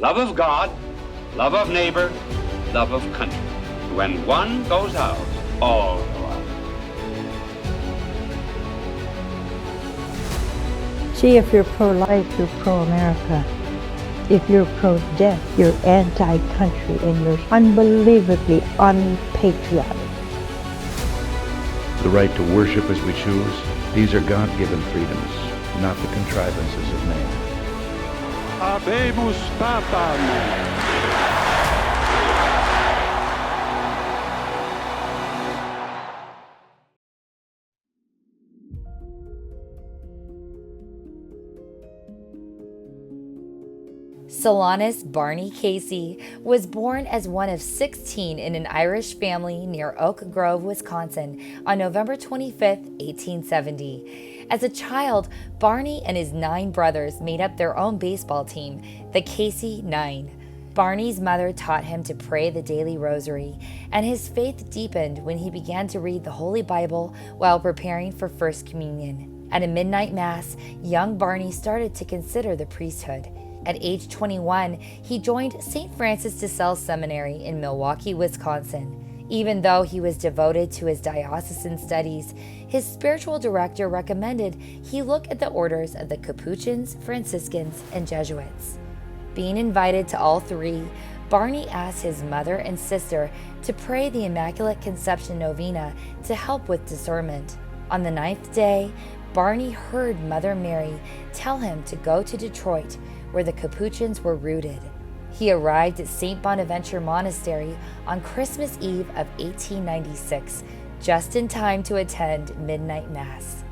love of God, love of neighbor, love of country. When one goes out, all go out. See, if you're pro-life, you're pro-America. If you're pro-death, you're anti-country and you're unbelievably unpatriotic. The right to worship as we choose, these are God-given freedoms, not the contrivances of man. Habemus Papam. Solanus Barney Casey was born as one of 16 in an Irish family near Oak Grove, Wisconsin on November 25, 1870. As a child, Barney and his 9 brothers made up their own baseball team, the Casey Nine. Barney's mother taught him to pray the daily rosary, and his faith deepened when he began to read the Holy Bible while preparing for First Communion. At a midnight mass, young Barney started to consider the priesthood. At age 21, he joined St. Francis de Sales Seminary in Milwaukee, Wisconsin. Even though he was devoted to his diocesan studies, his spiritual director recommended he look at the orders of the Capuchins, Franciscans, and Jesuits. Being invited to all 3, Barney asked his mother and sister to pray the Immaculate Conception Novena to help with discernment. On the 9th day, Barney heard Mother Mary tell him to go to Detroit, where the Capuchins were rooted. He arrived at St. Bonaventure Monastery on Christmas Eve of 1896, just in time to attend midnight mass.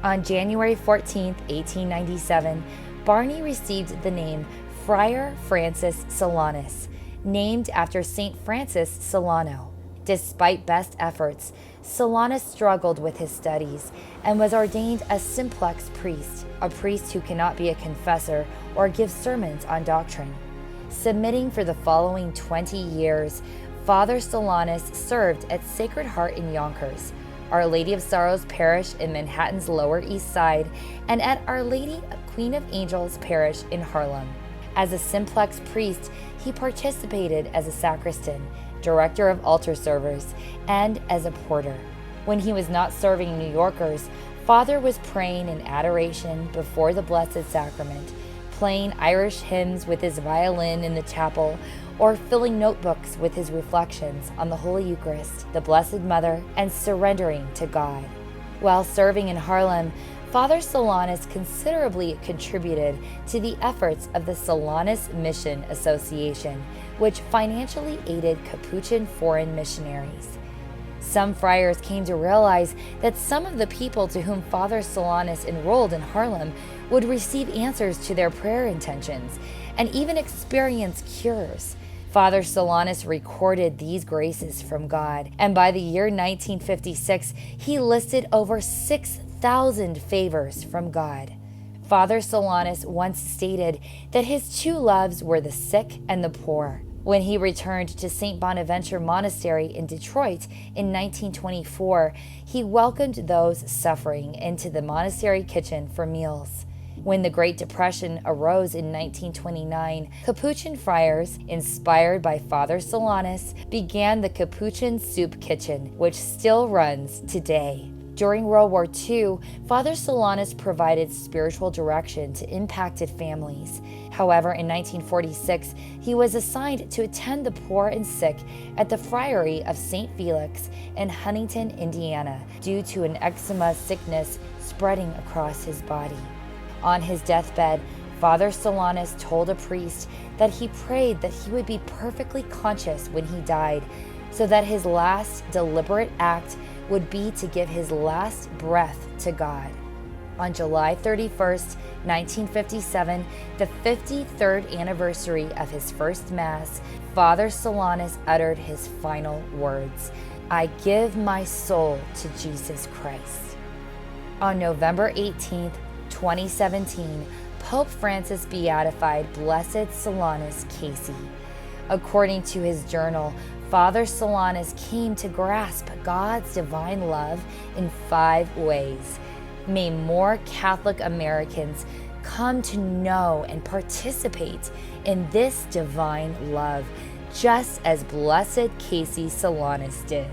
On January 14, 1897, Barney received the name Friar Francis Solanus, named after St. Francis Solano. Despite best efforts, Solanus struggled with his studies and was ordained a simplex priest, a priest who cannot be a confessor or give sermons on doctrine. Submitting for the following 20 years, Father Solanus served at Sacred Heart in Yonkers, Our Lady of Sorrows Parish in Manhattan's Lower East Side, and at Our Lady Queen of Angels Parish in Harlem. As a simplex priest, he participated as a sacristan, director of altar servers, and as a porter. When he was not serving New Yorkers, Father was praying in adoration before the Blessed Sacrament, playing Irish hymns with his violin in the chapel, or filling notebooks with his reflections on the Holy Eucharist, the Blessed Mother, and surrendering to God. While serving in Harlem, Father Solanus considerably contributed to the efforts of the Solanus Mission Association, which financially aided Capuchin foreign missionaries. Some friars came to realize that some of the people to whom Father Solanus enrolled in Harlem would receive answers to their prayer intentions and even experience cures. Father Solanus recorded these graces from God, and by the year 1956, he listed over 6,000 favors from God. Father Solanus once stated that his 2 loves were the sick and the poor. When he returned to St. Bonaventure Monastery in Detroit in 1924, he welcomed those suffering into the monastery kitchen for meals. When the Great Depression arose in 1929, Capuchin friars, inspired by Father Solanus, began the Capuchin Soup Kitchen, which still runs today. During World War II, Father Solanus provided spiritual direction to impacted families. However, in 1946, he was assigned to attend the poor and sick at the Friary of St. Felix in Huntington, Indiana, due to an eczema sickness spreading across his body. On his deathbed, Father Solanus told a priest that he prayed that he would be perfectly conscious when he died, so that his last deliberate act would be to give his last breath to God. On July 31st, 1957, the 53rd anniversary of his first Mass, Father Solanus uttered his final words, "I give my soul to Jesus Christ." On November 18th, 2017, Pope Francis beatified Blessed Solanus Casey. According to his journal, Father Solanus came to grasp God's divine love in 5 ways. May more Catholic Americans come to know and participate in this divine love, just as Blessed Casey Solanus did.